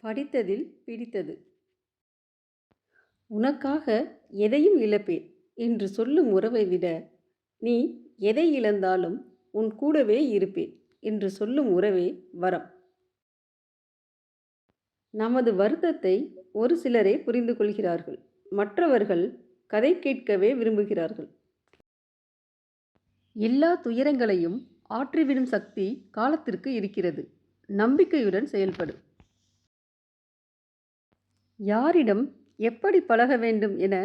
படித்ததில் பிடித்தது. உனக்காக எதையும் இழப்பேன் என்று சொல்லும் உறவை விட, நீ எதை இழந்தாலும் உன் கூடவே இருப்பேன் என்று சொல்லும் உறவே வரம். நமது வருத்தத்தை ஒரு சிலரே புரிந்து கொள்கிறார்கள். மற்றவர்கள் கதை கேட்கவே விரும்புகிறார்கள். எல்லா துயரங்களையும் ஆற்றிவிடும் சக்தி காலத்திற்கு இருக்கிறது. நம்பிக்கையுடன் செயல்படு. யாரிடம் எப்படி பழக வேண்டும் என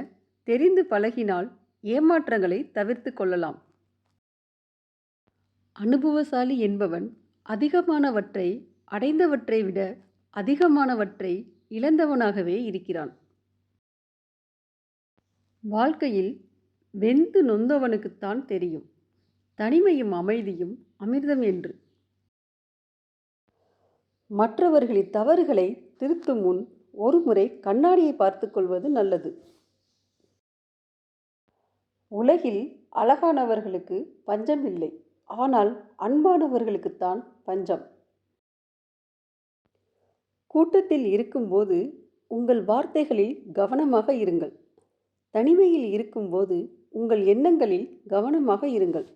தெரிந்து பழகினால் ஏமாற்றங்களை தவிர்த்து கொள்ளலாம். அனுபவசாலி என்பவன் அதிகமானவற்றை அடைந்தவற்றை விட அதிகமானவற்றை இழந்தவனாகவே இருக்கிறான். வாழ்க்கையில் வெந்து நொந்தவனுக்குத்தான் தெரியும் தனிமையும் அமைதியும் அமிர்தம் என்று. மற்றவர்களின் தவறுகளை திருத்தும் முன் ஒரு முறை கண்ணாடியை பார்த்து கொள்வது நல்லது. உலகில் அழகானவர்களுக்கு பஞ்சம் இல்லை, ஆனால் அன்பானவர்களுக்குத்தான் பஞ்சம். கூட்டத்தில் இருக்கும்போது உங்கள் வார்த்தைகளில் கவனமாக இருங்கள். தனிமையில் இருக்கும்போது உங்கள் எண்ணங்களில் கவனமாக இருங்கள்.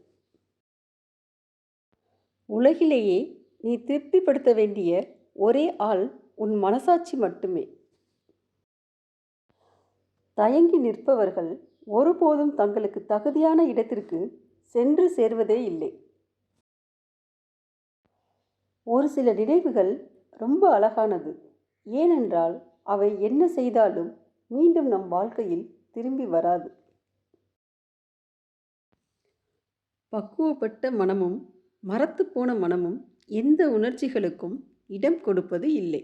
உலகிலேயே நீ திருப்திப்படுத்த வேண்டிய ஒரே ஆள் உன் மனசாட்சி மட்டுமே. தயங்கி நிற்பவர்கள் ஒருபோதும் தங்களுக்கு தகுதியான இடத்திற்கு சென்று சேர்வதே இல்லை. ஒரு சில நினைவுகள் ரொம்ப அழகானது. ஏனென்றால் அவை என்ன செய்தாலும் மீண்டும் நம் வாழ்க்கையில் திரும்பி வராது. பக்குவப்பட்ட மனமும் மரத்து போன மனமும் எந்த உணர்ச்சிகளுக்கும் இடம் கொடுப்பது இல்லை.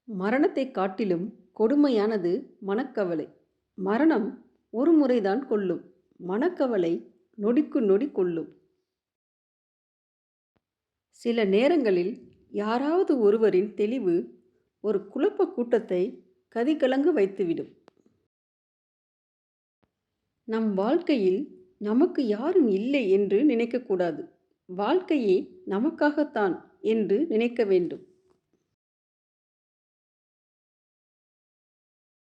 மரணத்தை காட்டிலும் கொடுமையானது மனக்கவலை. மரணம் ஒரு முறைதான் கொல்லும், மனக்கவலை நொடிக்கு நொடி கொல்லும். சில நேரங்களில் யாராவது ஒருவரின் தெளிவு ஒரு குழப்ப கூட்டத்தை கதிகலங்க வைத்துவிடும். நம் வாழ்க்கையில் நமக்கு யாரும் இல்லை என்று நினைக்கக்கூடாது. வாழ்க்கையே நமக்காகத்தான் என்று நினைக்க வேண்டும்.